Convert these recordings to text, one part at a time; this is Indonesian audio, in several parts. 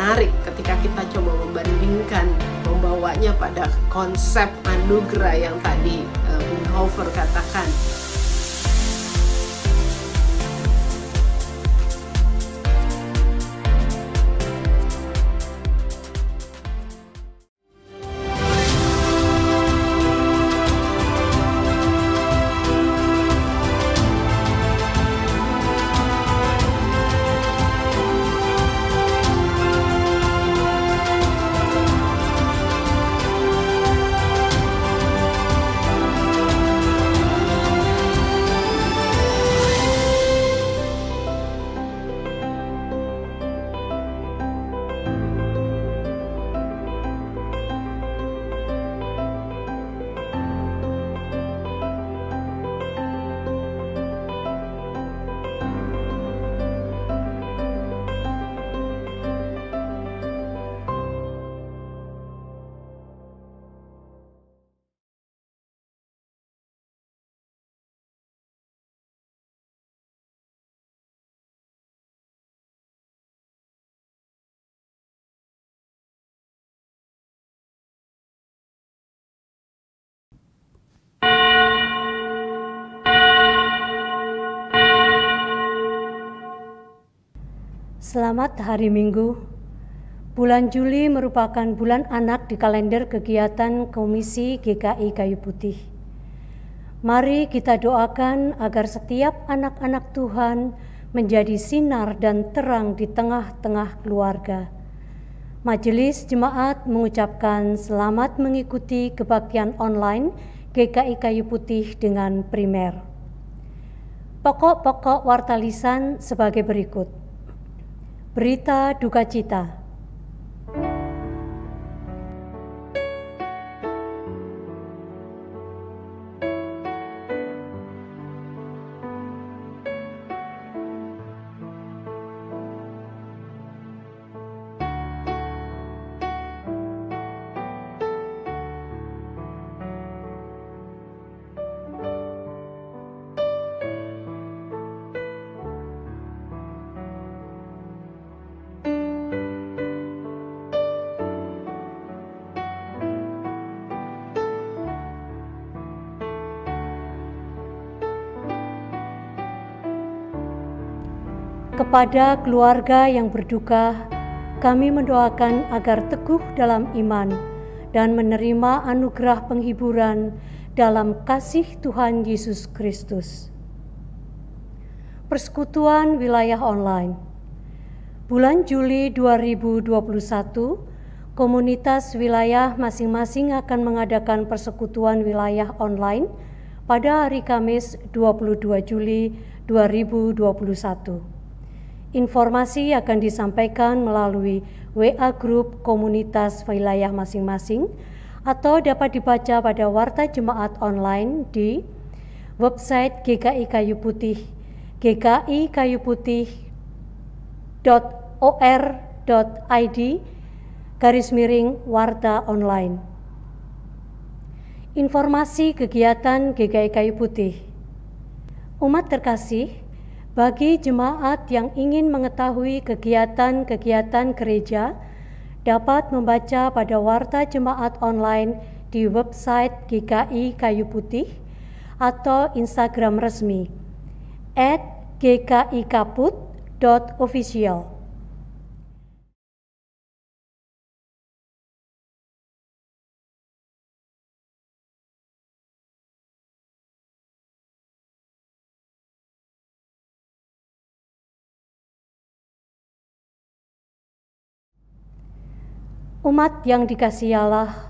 menarik ketika kita coba membandingkan, membawanya pada konsep anugerah yang tadi Bonhoeffer katakan. Selamat hari Minggu. Bulan Juli merupakan bulan anak di kalender kegiatan Komisi GKI Kayu Putih. Mari kita doakan agar setiap anak-anak Tuhan menjadi sinar dan terang di tengah-tengah keluarga. Majelis Jemaat mengucapkan selamat mengikuti kebaktian online GKI Kayu Putih dengan primer. Pokok-pokok warta lisan sebagai berikut. Berita duka cita. Kepada keluarga yang berduka, kami mendoakan agar teguh dalam iman dan menerima anugerah penghiburan dalam kasih Tuhan Yesus Kristus. Persekutuan Wilayah Online. Bulan Juli 2021, komunitas wilayah masing-masing akan mengadakan persekutuan wilayah online pada hari Kamis 22 Juli 2021. Informasi akan disampaikan melalui WA Group komunitas wilayah masing-masing atau dapat dibaca pada Warta Jemaat Online di website GKI Kayu Putih, gkikayuputih.or.id/warta online. Informasi kegiatan GKI Kayu Putih. Umat terkasih, bagi jemaat yang ingin mengetahui kegiatan-kegiatan gereja, dapat membaca pada Warta Jemaat Online di website GKI Kayu Putih atau Instagram resmi @gkikaput.official. Umat yang dikasihi Allah,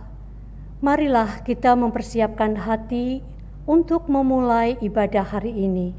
marilah kita mempersiapkan hati untuk memulai ibadah hari ini.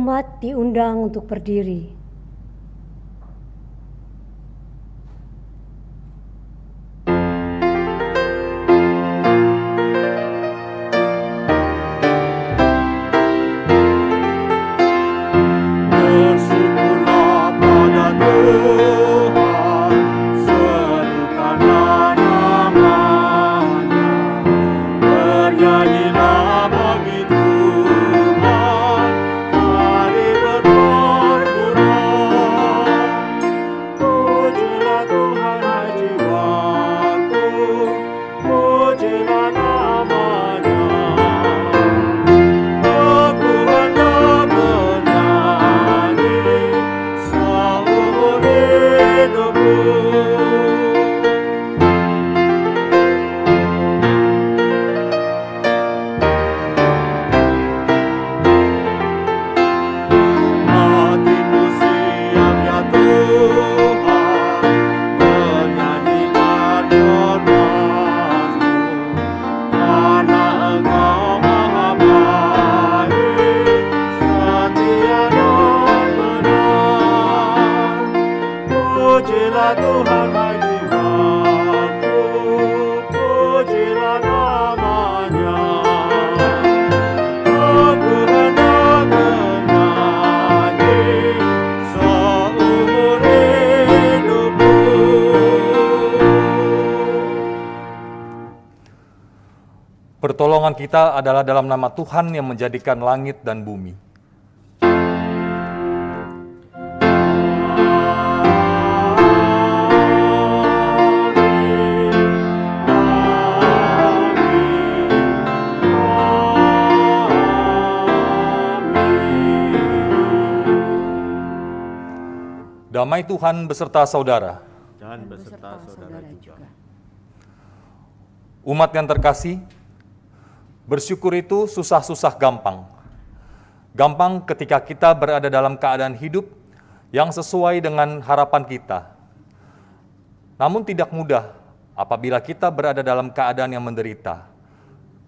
umat diundang untuk berdiri. Pertolongan kita adalah dalam nama Tuhan yang menjadikan langit dan bumi. Damai Tuhan beserta saudara. Dan beserta saudara juga. Umat yang terkasih, bersyukur itu susah-susah gampang. Gampang ketika kita berada dalam keadaan hidup yang sesuai dengan harapan kita. Namun tidak mudah apabila kita berada dalam keadaan yang menderita.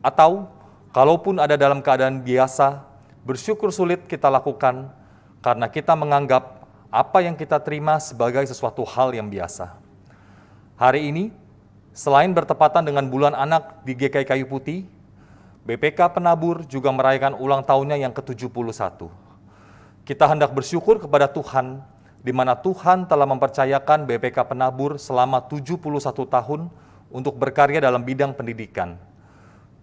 Atau kalaupun ada dalam keadaan biasa, bersyukur sulit kita lakukan karena kita menganggap apa yang kita terima sebagai sesuatu hal yang biasa. Hari ini, selain bertepatan dengan bulan anak di GKI Kayu Putih, BPK Penabur juga merayakan ulang tahunnya yang ke-71. Kita hendak bersyukur kepada Tuhan, di mana Tuhan telah mempercayakan BPK Penabur selama 71 tahun untuk berkarya dalam bidang pendidikan.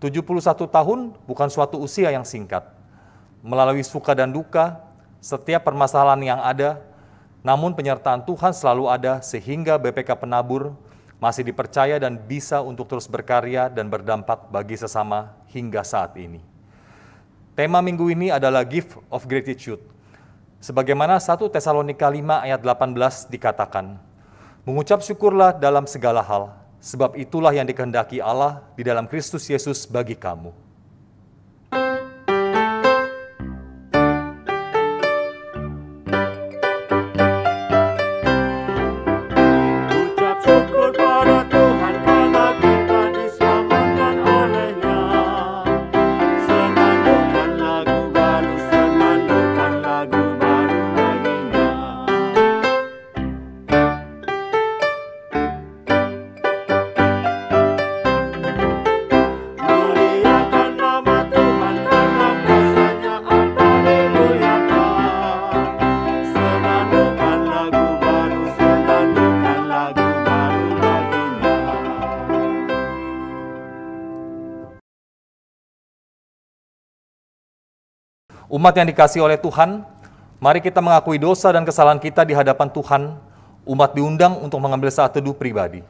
71 tahun bukan suatu usia yang singkat. Melalui suka dan duka, setiap permasalahan yang ada, namun penyertaan Tuhan selalu ada sehingga BPK Penabur masih dipercaya dan bisa untuk terus berkarya dan berdampak bagi sesama hingga saat ini. Tema minggu ini adalah Gift of Gratitude. Sebagaimana 1 Tesalonika 5 ayat 18 dikatakan, mengucap syukurlah dalam segala hal, sebab itulah yang dikehendaki Allah di dalam Kristus Yesus bagi kamu. Umat yang dikasihi oleh Tuhan, mari kita mengakui dosa dan kesalahan kita di hadapan Tuhan. Umat diundang untuk mengambil saat teduh pribadi.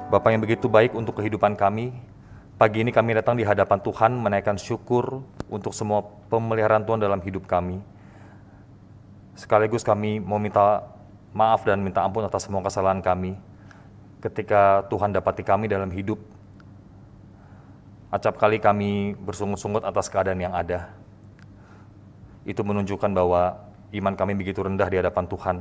Bapa yang begitu baik untuk kehidupan kami, Pagi ini kami datang di hadapan Tuhan menaikkan syukur untuk semua pemeliharaan Tuhan dalam hidup kami. Sekaligus kami mau minta maaf dan minta ampun atas semua kesalahan kami ketika Tuhan dapati kami dalam hidup. Acap kali kami bersungut-sungut atas keadaan yang ada. Itu menunjukkan bahwa iman kami begitu rendah di hadapan Tuhan,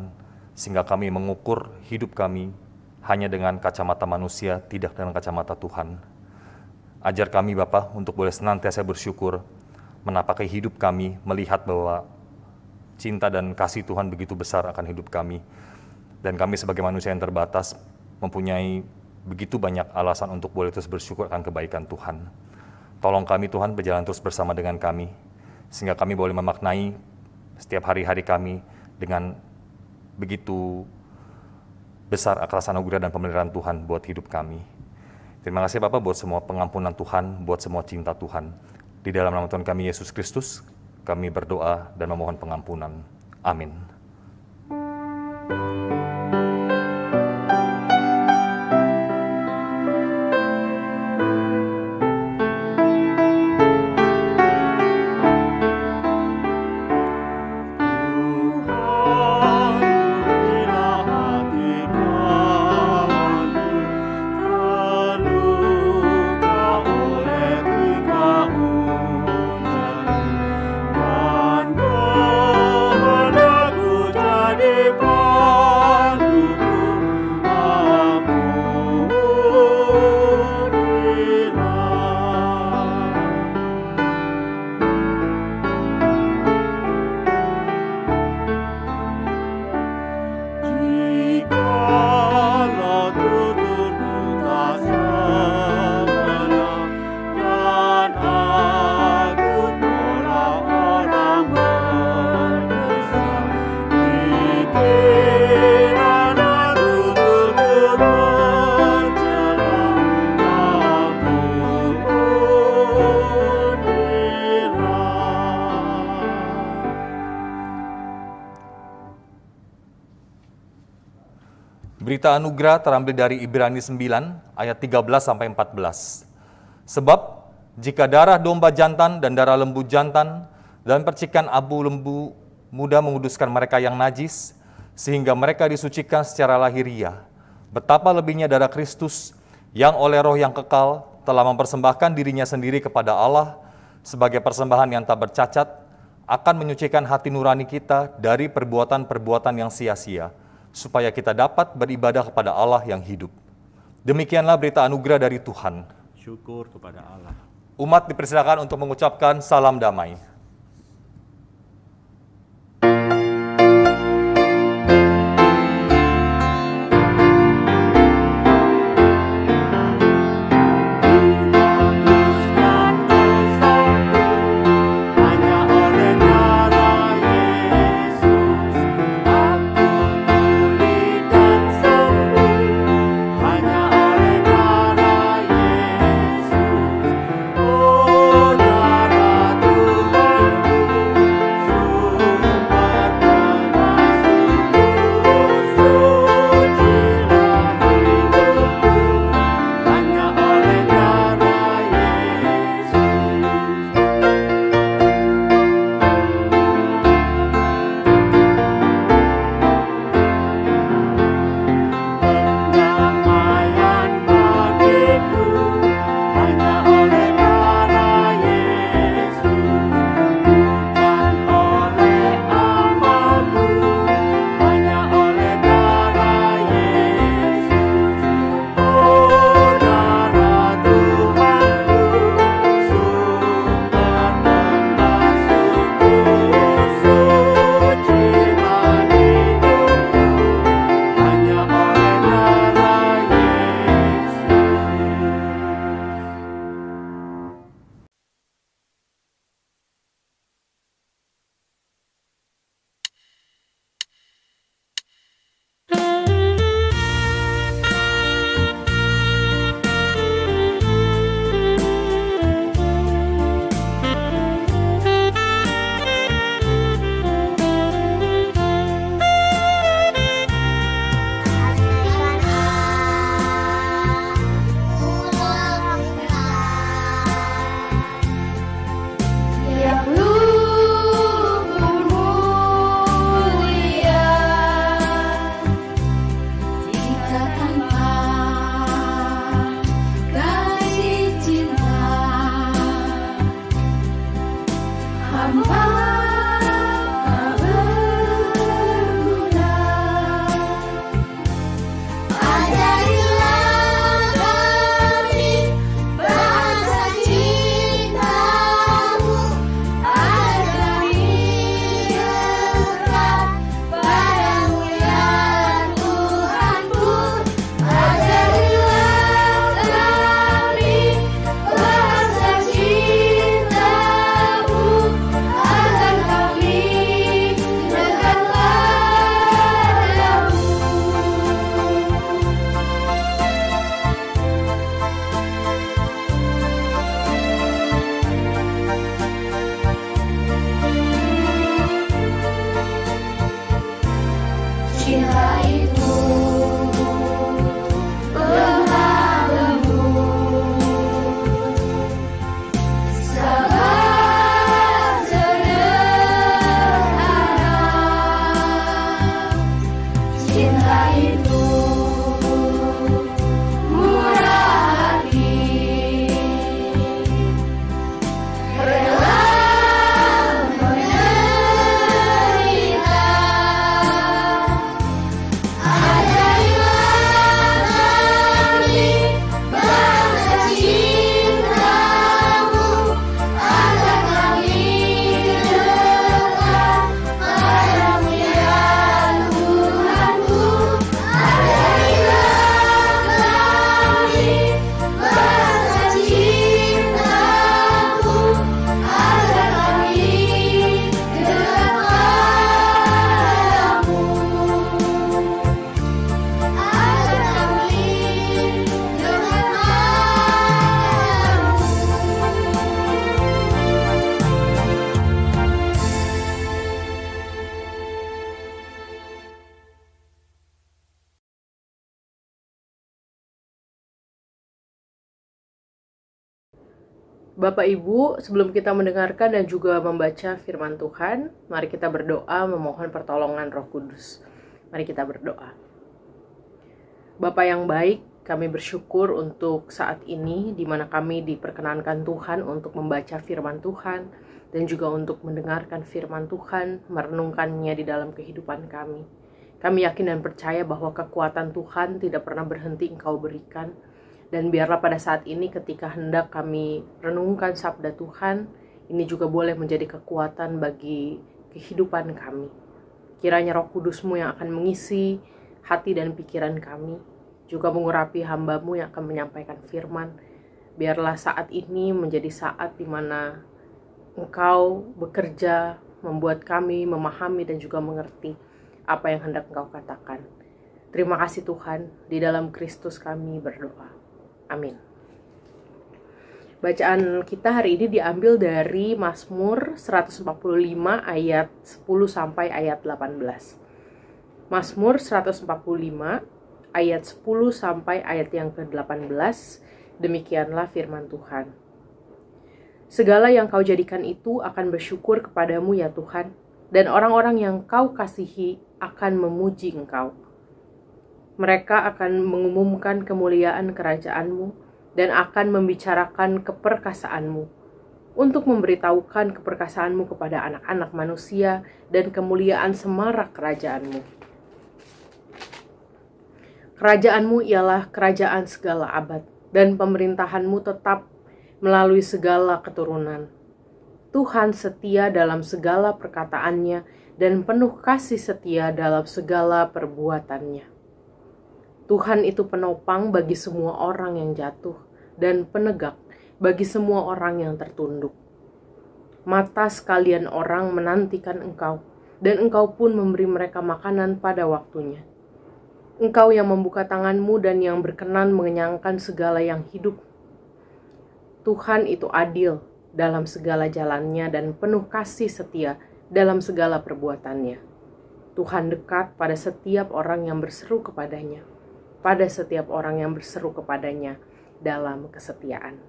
sehingga kami mengukur hidup kami hanya dengan kacamata manusia, tidak dengan kacamata Tuhan. Ajar kami Bapa untuk boleh senantiasa bersyukur, menapaki hidup kami, melihat bahwa cinta dan kasih Tuhan begitu besar akan hidup kami. Dan kami sebagai manusia yang terbatas, mempunyai begitu banyak alasan untuk boleh terus bersyukur akan kebaikan Tuhan. Tolong kami Tuhan berjalan terus bersama dengan kami, sehingga kami boleh memaknai setiap hari-hari kami dengan begitu besar atas anugerah dan pemeliharaan Tuhan buat hidup kami. Terima kasih Bapak buat semua pengampunan Tuhan, buat semua cinta Tuhan. Di dalam nama Tuhan kami Yesus Kristus, kami berdoa dan memohon pengampunan. Amin. Berita anugerah terambil dari Ibrani 9 ayat 13-14. Sebab jika darah domba jantan dan darah lembu jantan dan percikan abu lembu muda menguduskan mereka yang najis, sehingga mereka disucikan secara lahiriah, betapa lebihnya darah Kristus yang oleh roh yang kekal telah mempersembahkan dirinya sendiri kepada Allah sebagai persembahan yang tak bercacat, akan menyucikan hati nurani kita dari perbuatan-perbuatan yang sia-sia, supaya kita dapat beribadah kepada Allah yang hidup. Demikianlah berita anugerah dari Tuhan. Syukur kepada Allah. Umat dipersilakan untuk mengucapkan salam damai. Oh, darah Tuhan. Bapak Ibu, sebelum kita mendengarkan dan juga membaca firman Tuhan, mari kita berdoa memohon pertolongan Roh Kudus. Mari kita berdoa. Bapa yang baik, kami bersyukur untuk saat ini di mana kami diperkenankan Tuhan untuk membaca firman Tuhan dan juga untuk mendengarkan firman Tuhan, merenungkannya di dalam kehidupan kami. Kami yakin dan percaya bahwa kekuatan Tuhan tidak pernah berhenti Engkau berikan. Dan biarlah pada saat ini ketika hendak kami renungkan sabda Tuhan, ini juga boleh menjadi kekuatan bagi kehidupan kami. Kiranya Roh Kudus-Mu yang akan mengisi hati dan pikiran kami, juga mengurapi hamba-Mu yang akan menyampaikan firman. Biarlah saat ini menjadi saat di mana Engkau bekerja, membuat kami memahami dan juga mengerti apa yang hendak Engkau katakan. Terima kasih Tuhan, di dalam Kristus kami berdoa. Amin. Bacaan kita hari ini diambil dari Mazmur 145 ayat 10 sampai ayat 18. Mazmur 145 ayat 10 sampai ayat yang ke-18. Demikianlah firman Tuhan. Segala yang Kau jadikan itu akan bersyukur kepadamu ya Tuhan, dan orang-orang yang Kau kasihi akan memuji Engkau. Mereka akan mengumumkan kemuliaan kerajaan-Mu dan akan membicarakan keperkasaanmu, untuk memberitahukan keperkasaanmu kepada anak-anak manusia dan kemuliaan semarak kerajaan-Mu. Kerajaan-Mu ialah kerajaan segala abad, dan pemerintahan-Mu tetap melalui segala keturunan. Tuhan setia dalam segala perkataannya dan penuh kasih setia dalam segala perbuatannya. Tuhan itu penopang bagi semua orang yang jatuh dan penegak bagi semua orang yang tertunduk. Mata sekalian orang menantikan Engkau, dan Engkau pun memberi mereka makanan pada waktunya. Engkau yang membuka tangan-Mu dan yang berkenan mengenyangkan segala yang hidup. Tuhan itu adil dalam segala jalannya dan penuh kasih setia dalam segala perbuatannya. Tuhan dekat pada setiap orang yang berseru kepadanya, pada setiap orang yang berseru kepadanya dalam kesetiaan.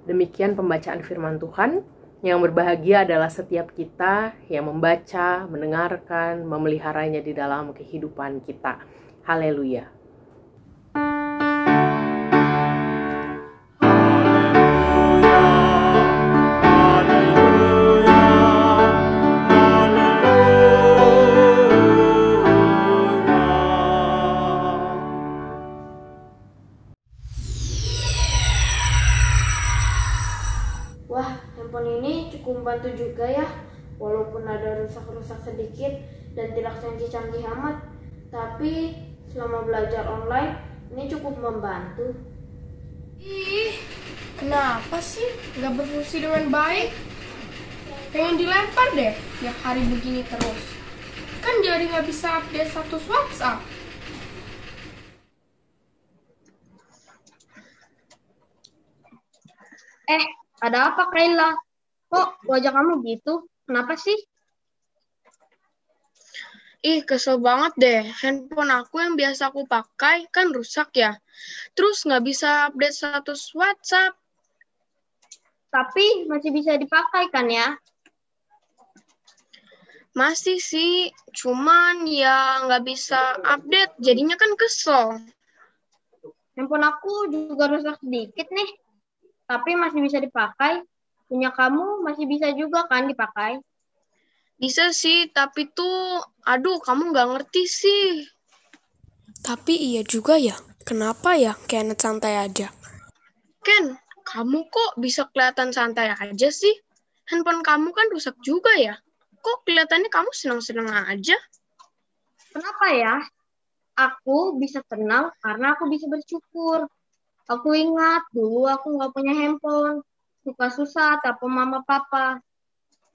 Demikian pembacaan firman Tuhan. Yang berbahagia adalah setiap kita yang membaca, mendengarkan, memeliharanya di dalam kehidupan kita. Haleluya. Wah, handphone ini cukup membantu juga ya. Walaupun ada rusak-rusak sedikit dan tidak canggih-canggih amat, tapi selama belajar online ini cukup membantu. Ih, kenapa sih nggak berfungsi dengan baik? Pengen dilempar deh tiap hari begini terus. Kan jadi nggak bisa update status WhatsApp. Ada apa, Kayla? Kok wajah kamu gitu? Kenapa sih? Ih, kesel banget deh. Handphone aku yang biasa aku pakai kan rusak ya. Terus nggak bisa update status WhatsApp. Tapi masih bisa dipakai kan ya? Masih sih, cuman ya nggak bisa update. Jadinya kan kesel. Handphone aku juga rusak sedikit nih. Tapi masih bisa dipakai. Punya kamu masih bisa juga kan dipakai? Bisa sih, tapi tuh, aduh kamu nggak ngerti sih. Tapi iya juga ya, kenapa ya Kenneth santai aja? Ken, kamu kok bisa kelihatan santai aja sih? Handphone kamu kan rusak juga ya? Kok kelihatannya kamu senang-senang aja? Kenapa ya? Aku bisa tenang karena aku bisa bersyukur. Aku ingat dulu aku nggak punya handphone. Susah-susah telepon mama papa.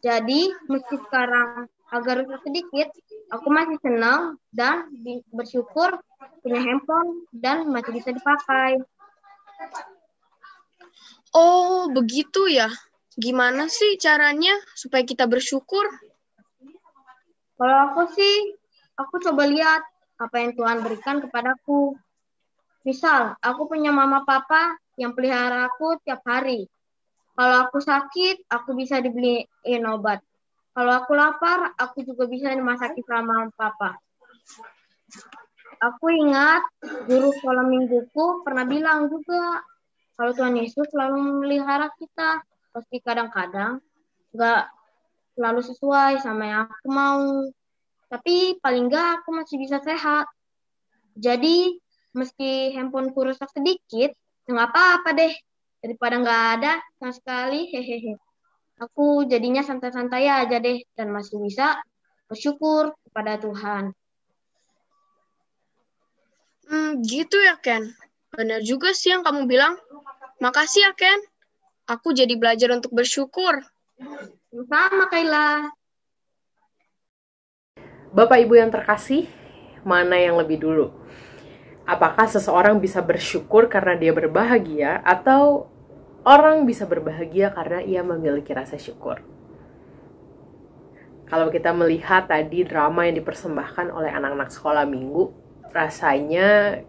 Jadi, meski sekarang agak rusak sedikit, aku masih senang dan bersyukur punya handphone dan masih bisa dipakai. Oh, begitu ya. Gimana sih caranya supaya kita bersyukur? Kalau aku sih, aku coba lihat apa yang Tuhan berikan kepadaku. Misal, aku punya mama papa yang pelihara aku tiap hari. Kalau aku sakit, aku bisa dibeliin obat. Kalau aku lapar, aku juga bisa dimasaki sama papa. Aku ingat guru sekolah mingguku pernah bilang juga, kalau Tuhan Yesus selalu memelihara kita. Meski kadang-kadang nggak selalu sesuai sama yang aku mau. Tapi paling nggak aku masih bisa sehat. Jadi meski handphoneku rusak sedikit, nggak apa-apa deh. Daripada nggak ada sama sekali, hehehe. Aku jadinya santai-santai aja deh dan masih bisa bersyukur kepada Tuhan. Gitu ya, Ken. Benar juga sih yang kamu bilang. Makasih ya, Ken. Aku jadi belajar untuk bersyukur. Sama Kayla. Bapak Ibu yang terkasih, mana yang lebih dulu? Apakah seseorang bisa bersyukur karena dia berbahagia, atau orang bisa berbahagia karena ia memiliki rasa syukur? Kalau kita melihat tadi drama yang dipersembahkan oleh anak-anak sekolah minggu, rasanya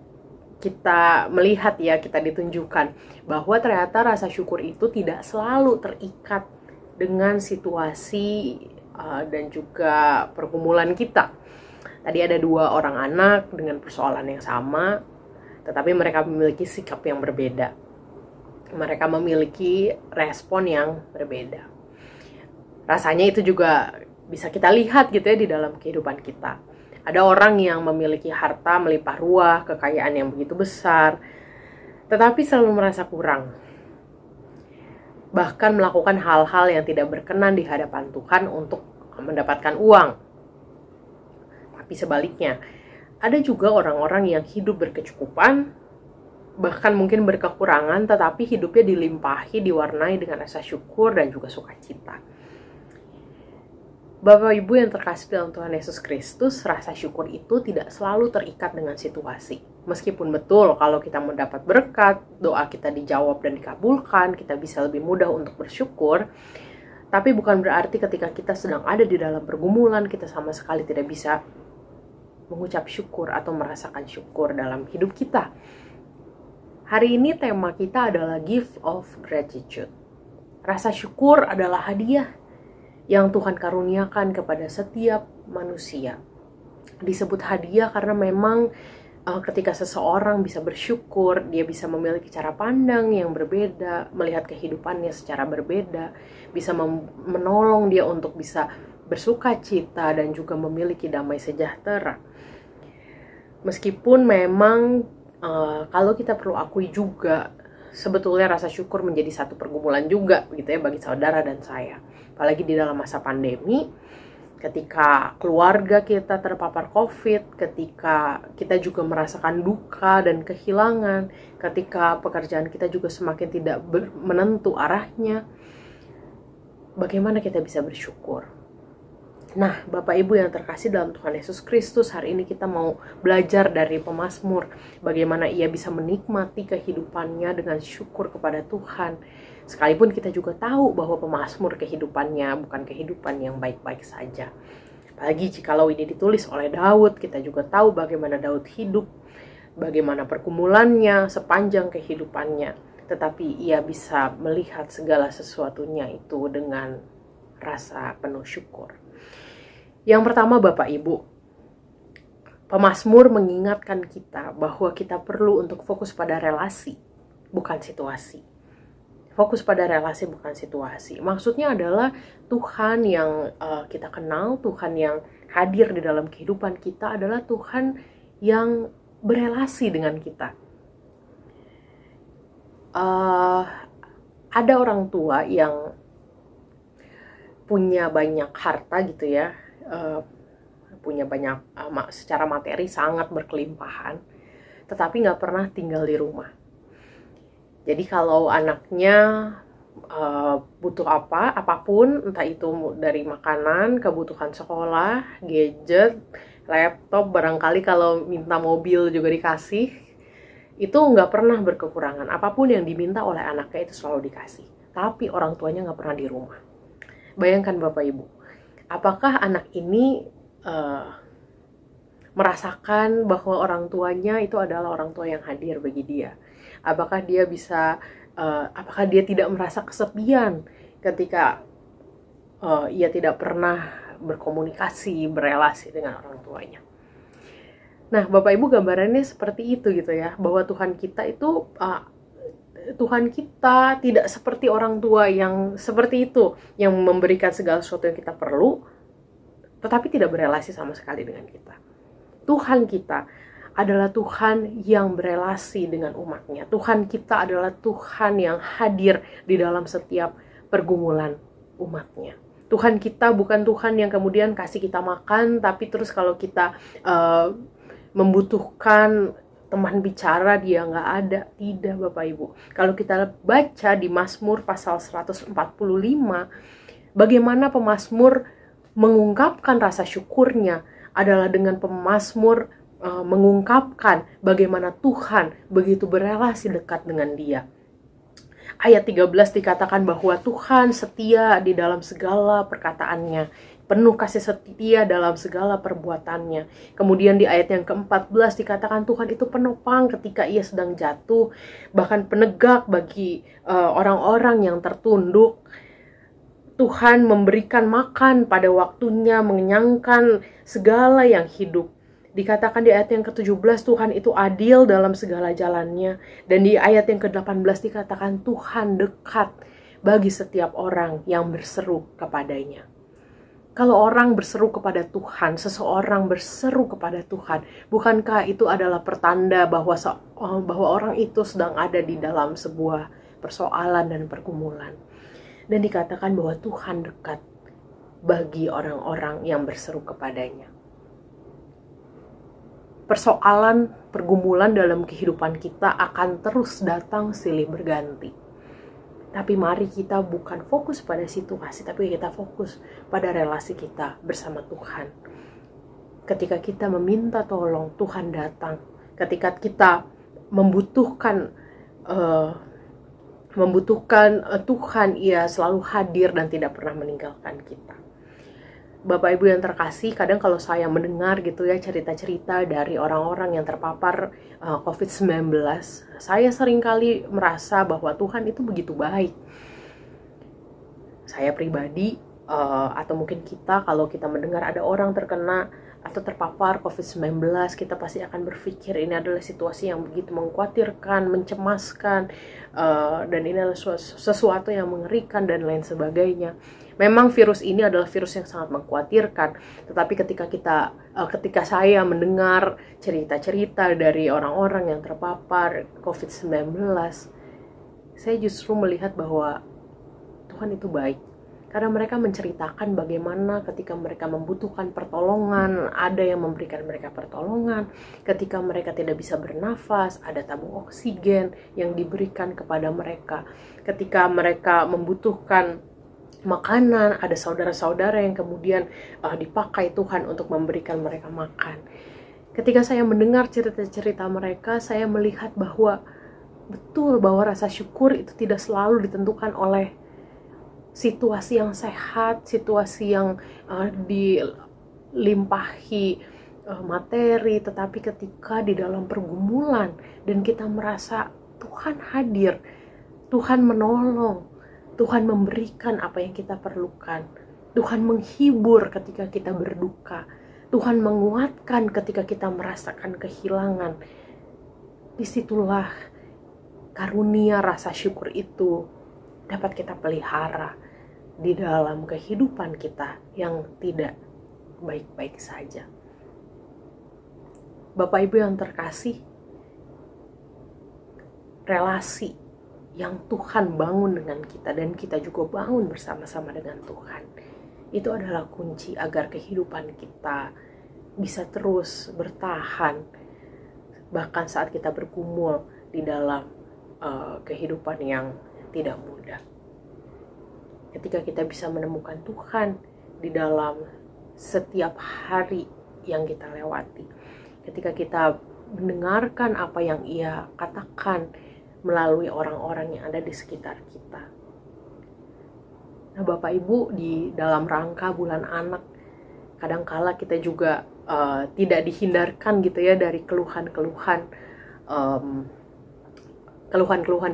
kita melihat ya, kita ditunjukkan bahwa ternyata rasa syukur itu tidak selalu terikat dengan situasi dan juga pergumulan kita. Tadi ada 2 orang anak dengan persoalan yang sama, tetapi mereka memiliki sikap yang berbeda. Mereka memiliki respon yang berbeda. Rasanya itu juga bisa kita lihat gitu ya di dalam kehidupan kita. Ada orang yang memiliki harta melimpah ruah, kekayaan yang begitu besar, tetapi selalu merasa kurang. Bahkan melakukan hal-hal yang tidak berkenan di hadapan Tuhan untuk mendapatkan uang. Tapi sebaliknya, ada juga orang-orang yang hidup berkecukupan, bahkan mungkin berkekurangan, tetapi hidupnya dilimpahi, diwarnai dengan rasa syukur dan juga sukacita. Bapak Ibu yang terkasih dalam Tuhan Yesus Kristus, rasa syukur itu tidak selalu terikat dengan situasi. Meskipun betul kalau kita mendapat berkat, doa kita dijawab dan dikabulkan, kita bisa lebih mudah untuk bersyukur. Tapi bukan berarti ketika kita sedang ada di dalam pergumulan, kita sama sekali tidak bisa mengucap syukur atau merasakan syukur dalam hidup kita. Hari ini tema kita adalah Gift of Gratitude. Rasa syukur adalah hadiah yang Tuhan karuniakan kepada setiap manusia. Disebut hadiah karena memang ketika seseorang bisa bersyukur, dia bisa memiliki cara pandang yang berbeda, melihat kehidupannya secara berbeda, bisa menolong dia untuk bisa bersuka cita dan juga memiliki damai sejahtera. Meskipun memang kalau kita perlu akui juga, sebetulnya rasa syukur menjadi satu pergumulan juga gitu ya bagi saudara dan saya. Apalagi di dalam masa pandemi, ketika keluarga kita terpapar COVID, ketika kita juga merasakan duka dan kehilangan, ketika pekerjaan kita juga semakin tidak menentu arahnya, bagaimana kita bisa bersyukur? Nah, Bapak Ibu yang terkasih dalam Tuhan Yesus Kristus, hari ini kita mau belajar dari pemazmur, bagaimana ia bisa menikmati kehidupannya dengan syukur kepada Tuhan. Sekalipun kita juga tahu bahwa pemazmur kehidupannya bukan kehidupan yang baik-baik saja. Apalagi jikalau ini ditulis oleh Daud, kita juga tahu bagaimana Daud hidup, bagaimana pergumulannya sepanjang kehidupannya. Tetapi ia bisa melihat segala sesuatunya itu dengan rasa penuh syukur. Yang pertama, Bapak Ibu, pemazmur mengingatkan kita bahwa kita perlu untuk fokus pada relasi, bukan situasi. Fokus pada relasi, bukan situasi. Maksudnya adalah Tuhan yang kita kenal, Tuhan yang hadir di dalam kehidupan kita adalah Tuhan yang berelasi dengan kita. Ada orang tua yang punya banyak harta gitu ya, punya banyak secara materi sangat berkelimpahan, tetapi nggak pernah tinggal di rumah. Jadi kalau anaknya butuh apapun, entah itu dari makanan, kebutuhan sekolah, gadget, laptop, barangkali kalau minta mobil juga dikasih, itu nggak pernah berkekurangan. Apapun yang diminta oleh anaknya itu selalu dikasih. Tapi orang tuanya nggak pernah di rumah. Bayangkan Bapak Ibu, apakah anak ini merasakan bahwa orang tuanya itu adalah orang tua yang hadir bagi dia? Apakah dia tidak merasa kesepian ketika ia tidak pernah berkomunikasi, berelasi dengan orang tuanya? Nah, Bapak Ibu, gambarannya seperti itu gitu ya, bahwa Tuhan kita itu Tuhan kita tidak seperti orang tua yang seperti itu, yang memberikan segala sesuatu yang kita perlu, tetapi tidak berelasi sama sekali dengan kita. Tuhan kita adalah Tuhan yang berelasi dengan umatnya. Tuhan kita adalah Tuhan yang hadir di dalam setiap pergumulan umatnya. Tuhan kita bukan Tuhan yang kemudian kasih kita makan, tapi terus kalau kita membutuhkan teman bicara dia nggak ada. Tidak, Bapak Ibu. Kalau kita baca di Mazmur pasal 145, bagaimana pemazmur mengungkapkan rasa syukurnya adalah dengan pemazmur mengungkapkan bagaimana Tuhan begitu berelasi dekat dengan dia. Ayat 13 dikatakan bahwa Tuhan setia di dalam segala perkataannya, penuh kasih setia dalam segala perbuatannya. Kemudian di ayat yang ke-14 dikatakan Tuhan itu penopang ketika ia sedang jatuh, bahkan penegak bagi orang-orang yang tertunduk. Tuhan memberikan makan pada waktunya, mengenyangkan segala yang hidup. Dikatakan di ayat yang ke-17 Tuhan itu adil dalam segala jalannya. Dan di ayat yang ke-18 dikatakan Tuhan dekat bagi setiap orang yang berseru kepadanya. Kalau orang berseru kepada Tuhan, seseorang berseru kepada Tuhan, bukankah itu adalah pertanda bahwa orang itu sedang ada di dalam sebuah persoalan dan pergumulan? Dan dikatakan bahwa Tuhan dekat bagi orang-orang yang berseru kepadanya. Persoalan, pergumulan dalam kehidupan kita akan terus datang silih berganti. Tapi mari kita bukan fokus pada situasi, tapi kita fokus pada relasi kita bersama Tuhan. Ketika kita meminta tolong, Tuhan datang. Ketika kita membutuhkan Tuhan, ia selalu hadir dan tidak pernah meninggalkan kita. Bapak Ibu yang terkasih, kadang kalau saya mendengar gitu ya cerita-cerita dari orang-orang yang terpapar COVID-19, saya seringkali merasa bahwa Tuhan itu begitu baik. Saya pribadi atau mungkin kita, kalau kita mendengar ada orang terkena atau terpapar COVID-19, kita pasti akan berpikir ini adalah situasi yang begitu mengkhawatirkan, mencemaskan, dan ini adalah sesuatu yang mengerikan dan lain sebagainya. Memang virus ini adalah virus yang sangat mengkhawatirkan, tetapi ketika saya mendengar cerita-cerita dari orang-orang yang terpapar COVID-19, saya justru melihat bahwa Tuhan itu baik. Karena mereka menceritakan bagaimana ketika mereka membutuhkan pertolongan, ada yang memberikan mereka pertolongan. Ketika mereka tidak bisa bernafas, ada tabung oksigen yang diberikan kepada mereka. Ketika mereka membutuhkan makanan, ada saudara-saudara yang kemudian dipakai Tuhan untuk memberikan mereka makan. Ketika saya mendengar cerita-cerita mereka, saya melihat bahwa betul bahwa rasa syukur itu tidak selalu ditentukan oleh situasi yang sehat, situasi yang dilimpahi materi, tetapi ketika di dalam pergumulan dan kita merasa Tuhan hadir, Tuhan menolong, Tuhan memberikan apa yang kita perlukan, Tuhan menghibur ketika kita berduka, Tuhan menguatkan ketika kita merasakan kehilangan. Disitulah karunia rasa syukur itu dapat kita pelihara di dalam kehidupan kita yang tidak baik-baik saja. Bapak Ibu yang terkasih, relasi yang Tuhan bangun dengan kita dan kita juga bangun bersama-sama dengan Tuhan, itu adalah kunci agar kehidupan kita bisa terus bertahan bahkan saat kita bergumul di dalam kehidupan yang tidak mudah. Ketika kita bisa menemukan Tuhan di dalam setiap hari yang kita lewati, ketika kita mendengarkan apa yang Ia katakan melalui orang-orang yang ada di sekitar kita. Nah, Bapak Ibu, di dalam rangka bulan anak, kadangkala kita juga tidak dihindarkan gitu ya dari keluhan-keluhan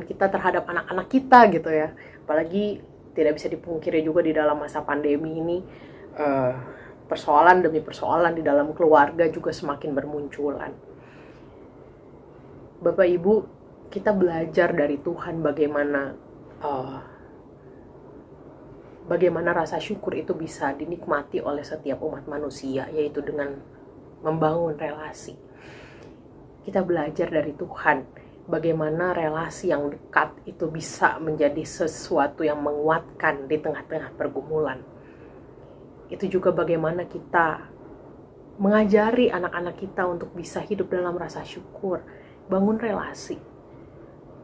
kita terhadap anak-anak kita gitu ya. Apalagi tidak bisa dipungkiri juga di dalam masa pandemi ini, persoalan demi persoalan di dalam keluarga juga semakin bermunculan. Bapak Ibu, kita belajar dari Tuhan bagaimana rasa syukur itu bisa dinikmati oleh setiap umat manusia, yaitu dengan membangun relasi. Kita belajar dari Tuhan bagaimana relasi yang dekat itu bisa menjadi sesuatu yang menguatkan di tengah-tengah pergumulan. Itu juga bagaimana kita mengajari anak-anak kita untuk bisa hidup dalam rasa syukur, bangun relasi,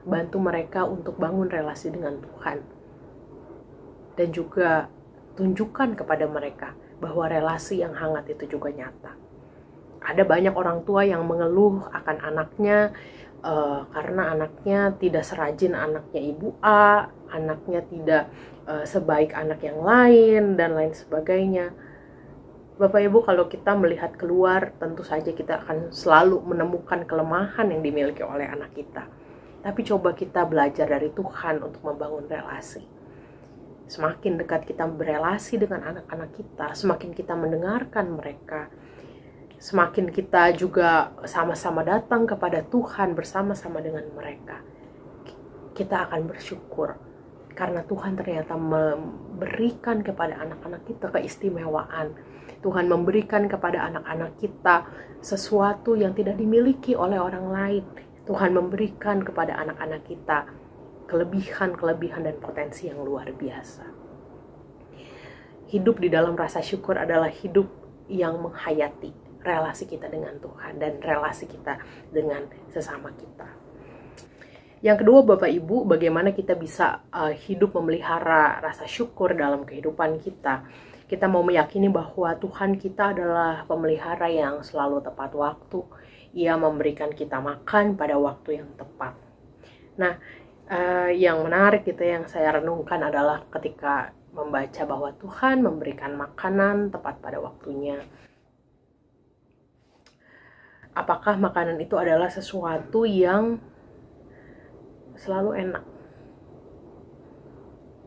bantu mereka untuk bangun relasi dengan Tuhan. Dan juga tunjukkan kepada mereka bahwa relasi yang hangat itu juga nyata. Ada banyak orang tua yang mengeluh akan anaknya karena anaknya tidak serajin anaknya ibu A, anaknya tidak sebaik anak yang lain, dan lain sebagainya. Bapak Ibu, kalau kita melihat keluar, tentu saja kita akan selalu menemukan kelemahan yang dimiliki oleh anak kita. Tapi coba kita belajar dari Tuhan untuk membangun relasi. Semakin dekat kita berelasi dengan anak-anak kita, semakin kita mendengarkan mereka, semakin kita juga sama-sama datang kepada Tuhan bersama-sama dengan mereka. Kita akan bersyukur karena Tuhan ternyata memberikan kepada anak-anak kita keistimewaan. Tuhan memberikan kepada anak-anak kita sesuatu yang tidak dimiliki oleh orang lain. Tuhan memberikan kepada anak-anak kita kelebihan dan potensi yang luar biasa. Hidup di dalam rasa syukur adalah hidup yang menghayati relasi kita dengan Tuhan dan relasi kita dengan sesama kita. Yang kedua, Bapak Ibu, bagaimana kita bisa hidup memelihara rasa syukur dalam kehidupan kita. Kita mau meyakini bahwa Tuhan kita adalah pemelihara yang selalu tepat waktu. Ia memberikan kita makan pada waktu yang tepat. Nah, yang menarik gitu yang saya renungkan adalah ketika membaca bahwa Tuhan memberikan makanan tepat pada waktunya. Apakah makanan itu adalah sesuatu yang selalu enak?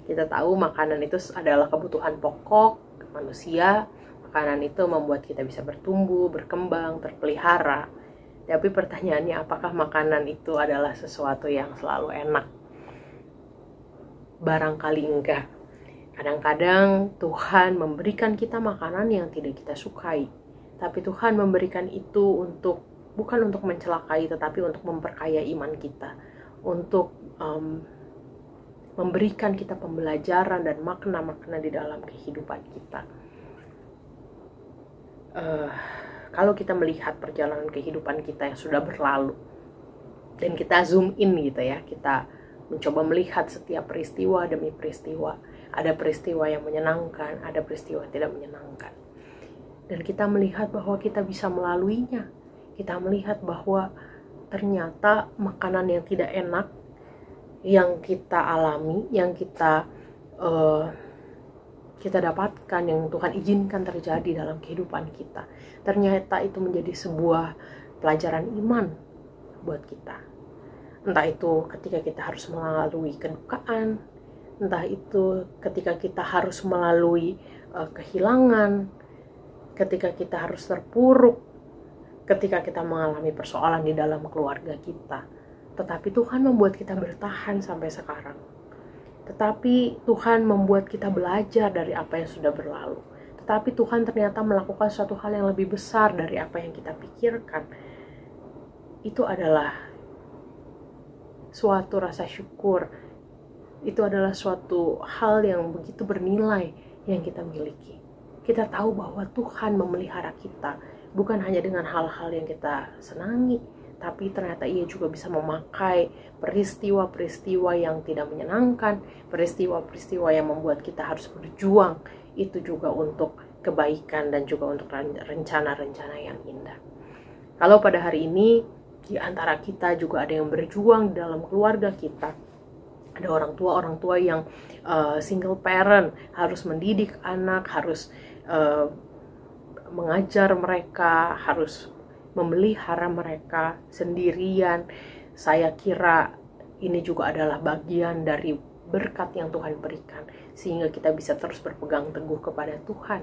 Kita tahu makanan itu adalah kebutuhan pokok manusia. Makanan itu membuat kita bisa bertumbuh, berkembang, terpelihara. Tapi pertanyaannya, apakah makanan itu adalah sesuatu yang selalu enak? Barangkali enggak. Kadang-kadang Tuhan memberikan kita makanan yang tidak kita sukai. Tapi Tuhan memberikan itu bukan untuk mencelakai, tetapi untuk memperkaya iman kita. Untuk memberikan kita pembelajaran dan makna-makna di dalam kehidupan kita. Kalau kita melihat perjalanan kehidupan kita yang sudah berlalu, dan kita zoom in gitu ya, kita mencoba melihat setiap peristiwa demi peristiwa. Ada peristiwa yang menyenangkan, ada peristiwa yang tidak menyenangkan. Dan kita melihat bahwa kita bisa melaluinya. Kita melihat bahwa ternyata makanan yang tidak enak yang kita alami, yang kita dapatkan, yang Tuhan izinkan terjadi dalam kehidupan kita, ternyata itu menjadi sebuah pelajaran iman buat kita. Entah itu ketika kita harus melalui kedukaan, entah itu ketika kita harus melalui kehilangan, ketika kita harus terpuruk, ketika kita mengalami persoalan di dalam keluarga kita. Tetapi Tuhan membuat kita bertahan sampai sekarang. Tetapi Tuhan membuat kita belajar dari apa yang sudah berlalu. Tetapi Tuhan ternyata melakukan suatu hal yang lebih besar dari apa yang kita pikirkan. Itu adalah suatu rasa syukur. Itu adalah suatu hal yang begitu bernilai yang kita miliki. Kita tahu bahwa Tuhan memelihara kita, bukan hanya dengan hal-hal yang kita senangi, tapi ternyata Ia juga bisa memakai peristiwa-peristiwa yang tidak menyenangkan, peristiwa-peristiwa yang membuat kita harus berjuang, itu juga untuk kebaikan dan juga untuk rencana-rencana yang indah. Kalau pada hari ini, di antara kita juga ada yang berjuang di dalam keluarga kita, ada orang tua yang single parent, harus mendidik anak, harus mengajar mereka, harus memelihara mereka sendirian. Saya kira ini juga adalah bagian dari berkat yang Tuhan berikan, sehingga kita bisa terus berpegang teguh kepada Tuhan.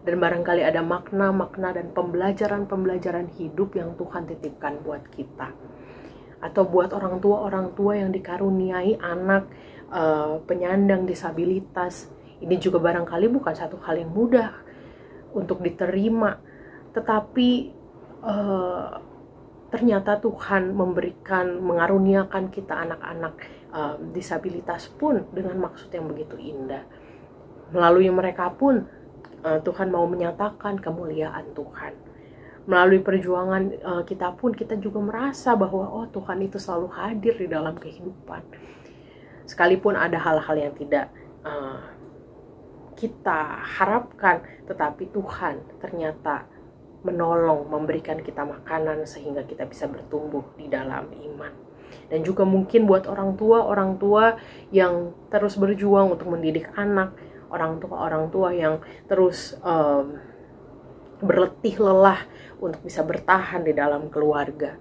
Dan barangkali ada makna-makna dan pembelajaran hidup yang Tuhan titipkan buat kita. Atau buat orang tua yang dikaruniai anak penyandang disabilitas. Ini juga barangkali bukan satu hal yang mudah untuk diterima, tetapi ternyata Tuhan mengaruniakan kita anak-anak disabilitas pun dengan maksud yang begitu indah. Melalui mereka pun Tuhan mau menyatakan kemuliaan Tuhan. Melalui perjuangan kita pun kita juga merasa bahwa Tuhan itu selalu hadir di dalam kehidupan. Sekalipun ada hal-hal yang tidak kita harapkan, tetapi Tuhan ternyata menolong, memberikan kita makanan sehingga kita bisa bertumbuh di dalam iman. Dan juga mungkin buat orang tua yang terus berjuang untuk mendidik anak, orang tua yang terus berletih lelah untuk bisa bertahan di dalam keluarga.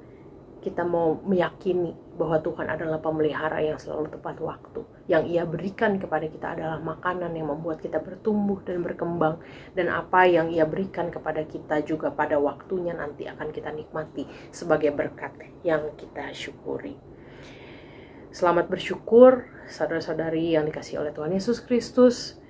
Kita mau meyakini bahwa Tuhan adalah pemelihara yang selalu tepat waktu. Yang Ia berikan kepada kita adalah makanan yang membuat kita bertumbuh dan berkembang. Dan apa yang Ia berikan kepada kita juga pada waktunya nanti akan kita nikmati sebagai berkat yang kita syukuri. Selamat bersyukur, saudara-saudari yang dikasihi oleh Tuhan Yesus Kristus.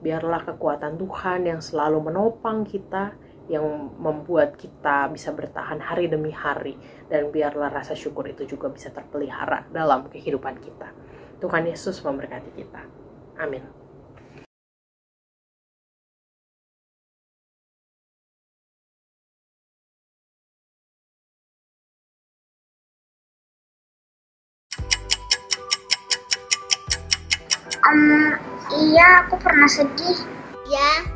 Biarlah kekuatan Tuhan yang selalu menopang kita, yang membuat kita bisa bertahan hari demi hari, dan biarlah rasa syukur itu juga bisa terpelihara dalam kehidupan kita. Tuhan Yesus memberkati kita. Amin. Iya, aku pernah sedih. Ya,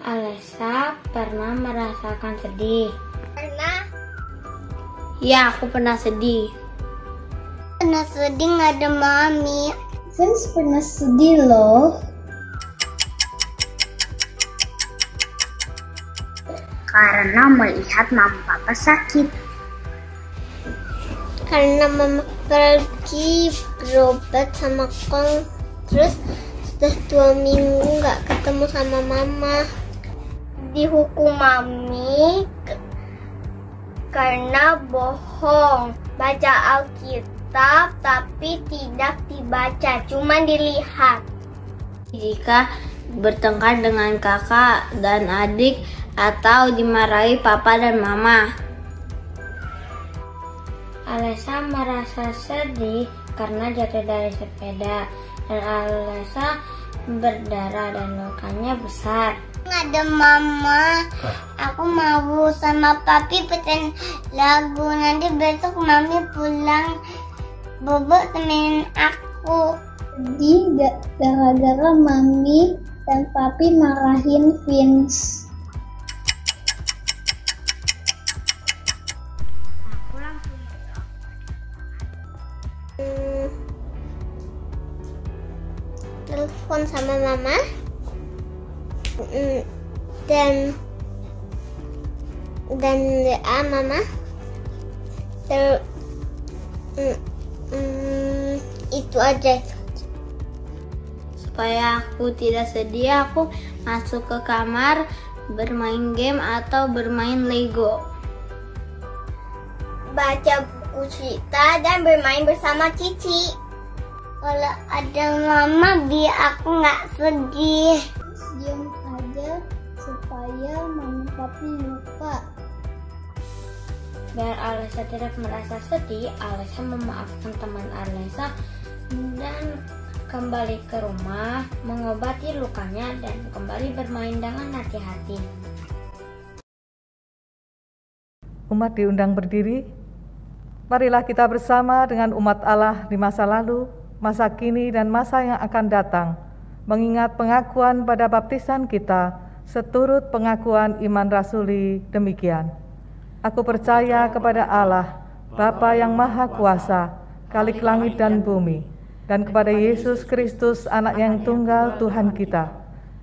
Alessa pernah merasakan sedih. pernah. Ya, aku pernah sedih. Pernah sedih nggak ada mami. Vince pernah sedih loh. Karena melihat mama papa sakit. Karena mama pergi berobat sama Kong. Terus sudah 2 minggu nggak ketemu sama mama. Dihukum mami karena bohong. Baca Alkitab tapi tidak dibaca, cuma dilihat. Jika bertengkar dengan kakak dan adik atau dimarahi papa dan mama. Alessa merasa sedih karena jatuh dari sepeda dan Alessa berdarah dan lukanya besar. Nggak ada mama. Aku mau sama papi petain lagu. Nanti besok mami pulang. Bobo temenin aku. Sedih gara-gara mami dan papi marahin Vince. Telepon sama mama. Dan WA mama. Itu aja. Supaya aku tidak sedih, aku masuk ke kamar bermain game atau bermain Lego. Baca buku cerita dan bermain bersama Cici. Kalau ada mama biar aku nggak sedih. Diam aja supaya mami papi lupa. Biar Alessa tidak merasa sedih, Alessa memaafkan teman Alessa dan kembali ke rumah, mengobati lukanya dan kembali bermain dengan hati-hati. Umat diundang berdiri. Marilah kita bersama dengan umat Allah di masa lalu, masa kini, dan masa yang akan datang, mengingat pengakuan pada baptisan kita, seturut pengakuan iman rasuli demikian. Aku percaya kepada Allah, Bapa yang Maha Kuasa, Khalik langit dan bumi, dan kepada Yesus Kristus, Anak yang tunggal Tuhan kita,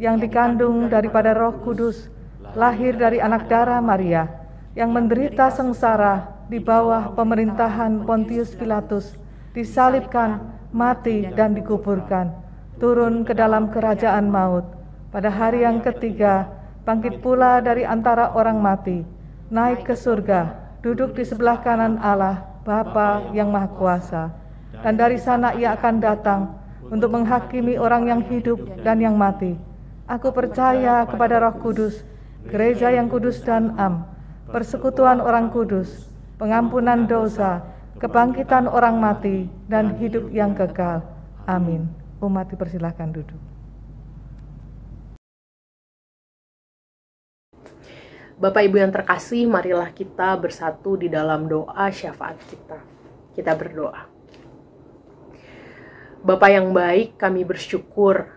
yang dikandung daripada Roh Kudus, lahir dari anak darah Maria, yang menderita sengsara di bawah pemerintahan Pontius Pilatus, disalibkan, mati dan dikuburkan, turun ke dalam kerajaan maut. Pada hari yang ketiga, bangkit pula dari antara orang mati, naik ke surga, duduk di sebelah kanan Allah, Bapa yang Maha Kuasa. Dan dari sana ia akan datang untuk menghakimi orang yang hidup dan yang mati. Aku percaya kepada Roh Kudus, gereja yang kudus dan am, persekutuan orang kudus, pengampunan dosa, kebangkitan orang mati, dan hidup yang kekal. Amin. Umat dipersilahkan duduk. Bapak Ibu yang terkasih, marilah kita bersatu di dalam doa syafaat kita. Kita berdoa. Bapa yang baik, kami bersyukur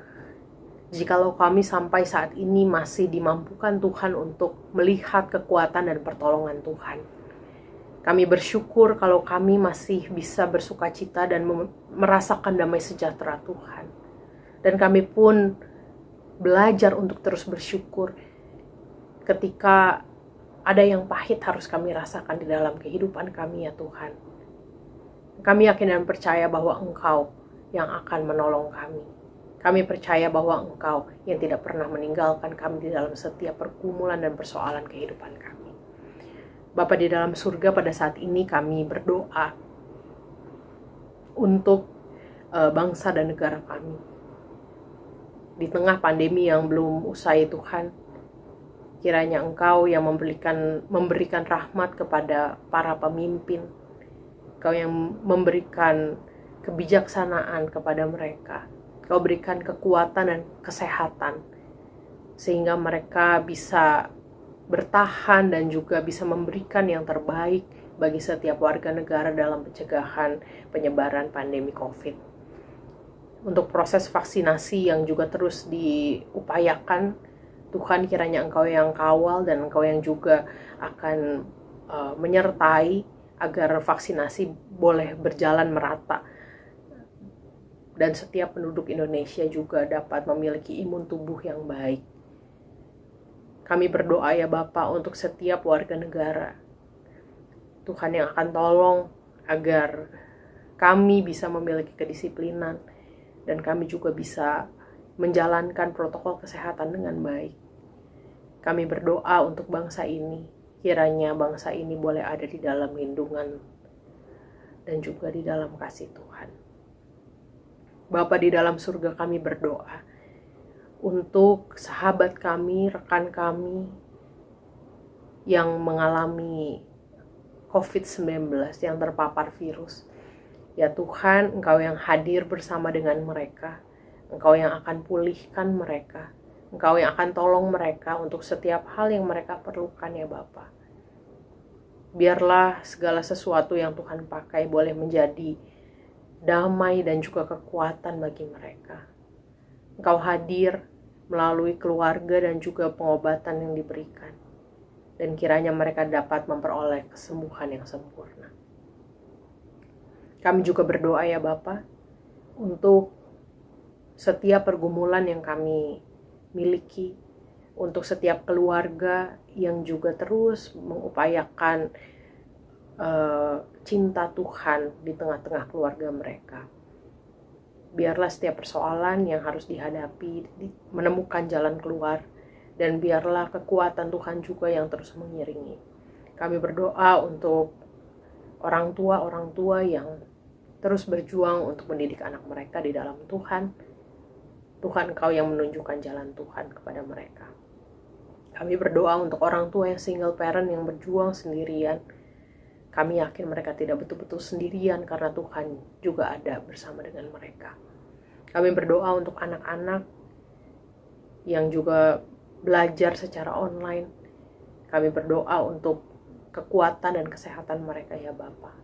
jikalau kami sampai saat ini masih dimampukan Tuhan untuk melihat kekuatan dan pertolongan Tuhan. Kami bersyukur kalau kami masih bisa bersukacita dan merasakan damai sejahtera Tuhan. Dan kami pun belajar untuk terus bersyukur ketika ada yang pahit harus kami rasakan di dalam kehidupan kami ya Tuhan. Kami yakin dan percaya bahwa Engkau yang akan menolong kami. Kami percaya bahwa Engkau yang tidak pernah meninggalkan kami di dalam setiap pergumulan dan persoalan kehidupan kami. Bapa di dalam surga, pada saat ini kami berdoa untuk bangsa dan negara kami. Di tengah pandemi yang belum usai Tuhan, kiranya Engkau yang memberikan rahmat kepada para pemimpin, Engkau yang memberikan kebijaksanaan kepada mereka, Kau berikan kekuatan dan kesehatan sehingga mereka bisa bertahan dan juga bisa memberikan yang terbaik bagi setiap warga negara dalam pencegahan penyebaran pandemi COVID. Untuk proses vaksinasi yang juga terus diupayakan, Tuhan kiranya Engkau yang kawal dan Engkau yang juga akan menyertai agar vaksinasi boleh berjalan merata. Dan setiap penduduk Indonesia juga dapat memiliki imun tubuh yang baik. Kami berdoa ya Bapa untuk setiap warga negara. Tuhan yang akan tolong agar kami bisa memiliki kedisiplinan dan kami juga bisa menjalankan protokol kesehatan dengan baik. Kami berdoa untuk bangsa ini. Kiranya bangsa ini boleh ada di dalam lindungan dan juga di dalam kasih Tuhan. Bapa di dalam surga, kami berdoa untuk sahabat kami, rekan kami yang mengalami COVID-19, yang terpapar virus. Ya Tuhan, Engkau yang hadir bersama dengan mereka. Engkau yang akan pulihkan mereka. Engkau yang akan tolong mereka untuk setiap hal yang mereka perlukan ya Bapa. Biarlah segala sesuatu yang Tuhan pakai boleh menjadi damai dan juga kekuatan bagi mereka. Engkau hadir melalui keluarga dan juga pengobatan yang diberikan. Dan kiranya mereka dapat memperoleh kesembuhan yang sempurna. Kami juga berdoa ya Bapa untuk setiap pergumulan yang kami miliki, untuk setiap keluarga yang juga terus mengupayakan cinta Tuhan di tengah-tengah keluarga mereka. Biarlah setiap persoalan yang harus dihadapi menemukan jalan keluar, dan biarlah kekuatan Tuhan juga yang terus mengiringi. Kami berdoa untuk orang tua yang terus berjuang untuk mendidik anak mereka di dalam Tuhan. Tuhan, Engkau yang menunjukkan jalan Tuhan kepada mereka. Kami berdoa untuk orang tua yang single parent yang berjuang sendirian. Kami yakin mereka tidak betul-betul sendirian karena Tuhan juga ada bersama dengan mereka. Kami berdoa untuk anak-anak yang juga belajar secara online. Kami berdoa untuk kekuatan dan kesehatan mereka ya Bapa.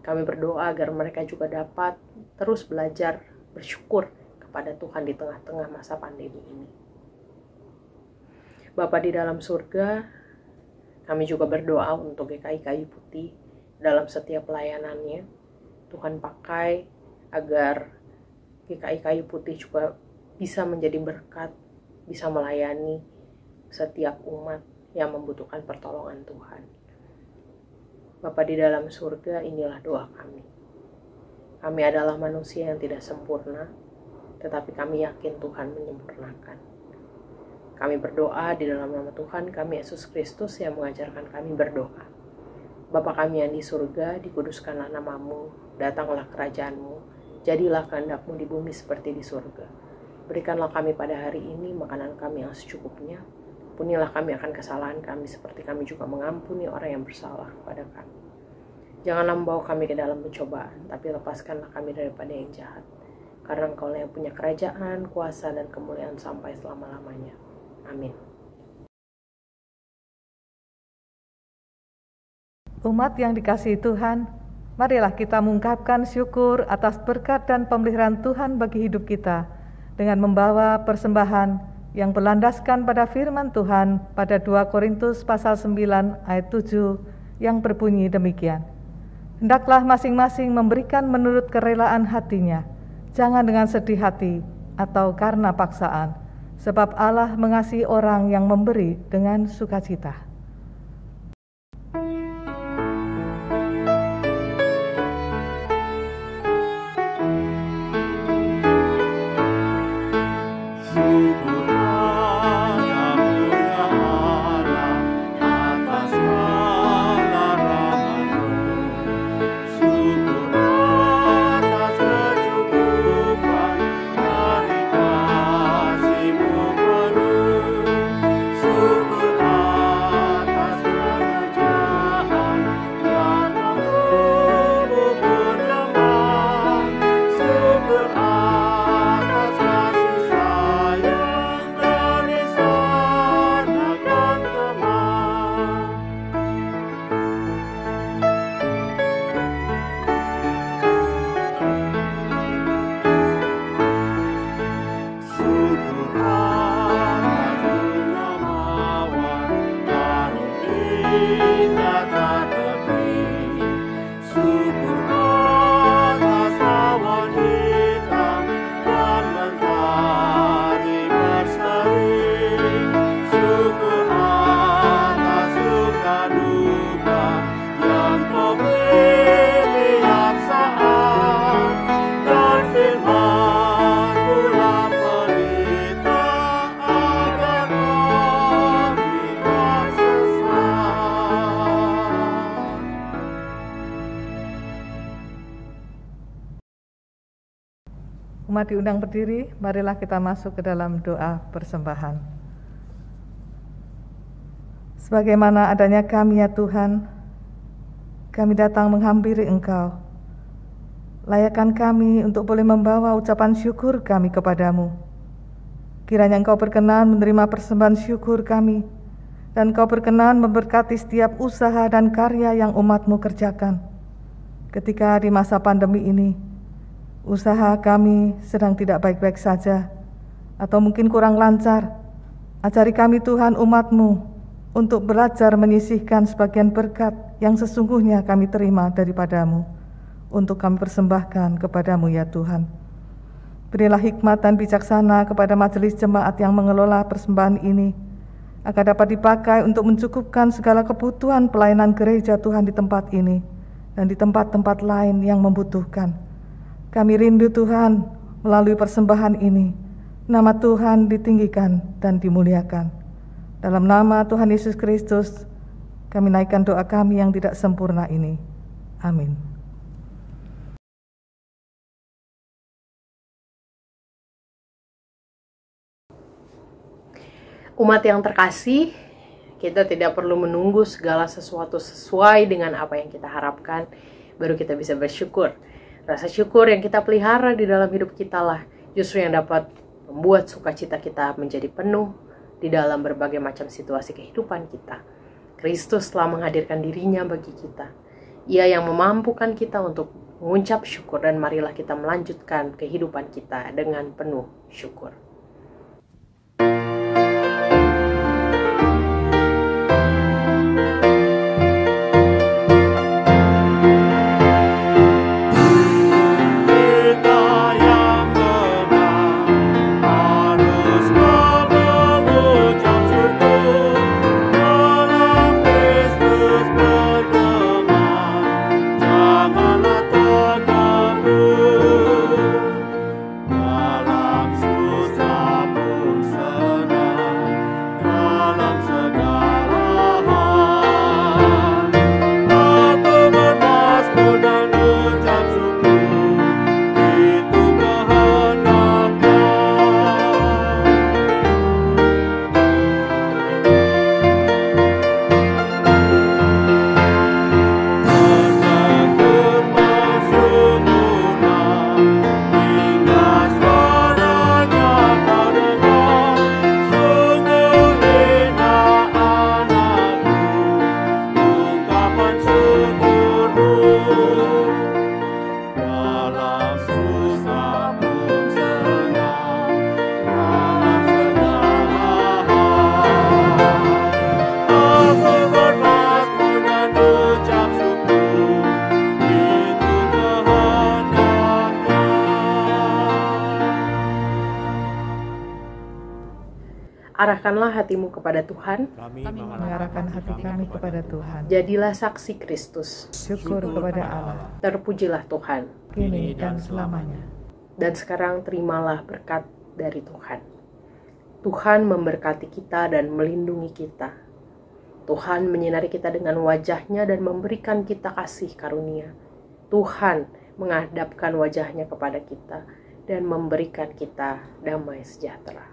Kami berdoa agar mereka juga dapat terus belajar bersyukur kepada Tuhan di tengah-tengah masa pandemi ini. Bapa di dalam surga, kami juga berdoa untuk GKI Kayu Putih dalam setiap pelayanannya. Tuhan pakai agar GKI Kayu Putih juga bisa menjadi berkat, bisa melayani setiap umat yang membutuhkan pertolongan Tuhan. Bapa di dalam surga, inilah doa kami. Kami adalah manusia yang tidak sempurna, tetapi kami yakin Tuhan menyempurnakan. Kami berdoa di dalam nama Tuhan kami Yesus Kristus yang mengajarkan kami berdoa. Bapa kami yang di surga, dikuduskanlah namamu, datanglah kerajaanmu, jadilah kehendak-Mu di bumi seperti di surga. Berikanlah kami pada hari ini makanan kami yang secukupnya. Ampunilah kami akan kesalahan kami seperti kami juga mengampuni orang yang bersalah kepada kami. Janganlah membawa kami ke dalam pencobaan, tapi lepaskanlah kami daripada yang jahat. Karena Engkau yang punya kerajaan, kuasa, dan kemuliaan sampai selama-lamanya. Amin. Umat yang dikasihi Tuhan, marilah kita mengungkapkan syukur atas berkat dan pemeliharaan Tuhan bagi hidup kita dengan membawa persembahan yang berlandaskan pada firman Tuhan pada 2 Korintus pasal 9 ayat 7 yang berbunyi demikian. Hendaklah masing-masing memberikan menurut kerelaan hatinya, jangan dengan sedih hati atau karena paksaan, sebab Allah mengasihi orang yang memberi dengan sukacita. Umat diundang berdiri, marilah kita masuk ke dalam doa persembahan. Sebagaimana adanya kami ya Tuhan, kami datang menghampiri Engkau. Layakkan kami untuk boleh membawa ucapan syukur kami kepadamu. Kiranya Engkau berkenan menerima persembahan syukur kami, dan Engkau berkenan memberkati setiap usaha dan karya yang umat-Mu kerjakan. Ketika di masa pandemi ini, usaha kami sedang tidak baik-baik saja, atau mungkin kurang lancar. Ajari kami Tuhan umat-Mu untuk belajar menyisihkan sebagian berkat yang sesungguhnya kami terima daripada-Mu, untuk kami persembahkan kepada-Mu ya Tuhan. Berilah hikmat dan bijaksana kepada majelis jemaat yang mengelola persembahan ini, agar dapat dipakai untuk mencukupkan segala kebutuhan pelayanan gereja Tuhan di tempat ini, dan di tempat-tempat lain yang membutuhkan. Kami rindu Tuhan, melalui persembahan ini, nama Tuhan ditinggikan dan dimuliakan. Dalam nama Tuhan Yesus Kristus, kami naikkan doa kami yang tidak sempurna ini. Amin. Umat yang terkasih, kita tidak perlu menunggu segala sesuatu sesuai dengan apa yang kita harapkan, baru kita bisa bersyukur. Rasa syukur yang kita pelihara di dalam hidup kita lah justru yang dapat membuat sukacita kita menjadi penuh di dalam berbagai macam situasi kehidupan kita. Kristus telah menghadirkan dirinya bagi kita. Ia yang memampukan kita untuk mengucap syukur, dan marilah kita melanjutkan kehidupan kita dengan penuh syukur. Harus mengucap syukur. Arahkanlah hatimu kepada Tuhan. Kami Mengarahkan hati kami kepada Tuhan. Jadilah saksi Kristus. Syukur kepada Allah, Terpujilah Tuhan. kini dan selamanya. Dan sekarang terimalah berkat dari Tuhan. Tuhan memberkati kita dan melindungi kita. Tuhan menyinari kita dengan wajah-Nya dan memberikan kita kasih karunia. Tuhan menghadapkan wajah-Nya kepada kita dan memberikan kita damai sejahtera.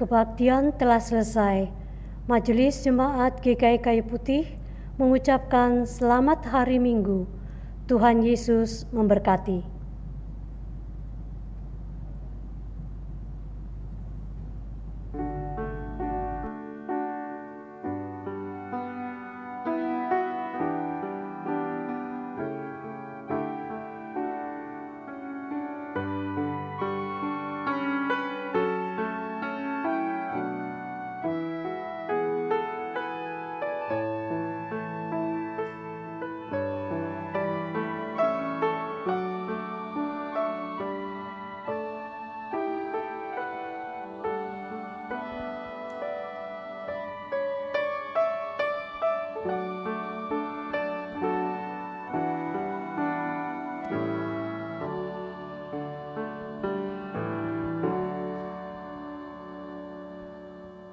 Kebaktian telah selesai. Majelis Jemaat GKI Kayu Putih mengucapkan selamat hari Minggu. Tuhan Yesus memberkati.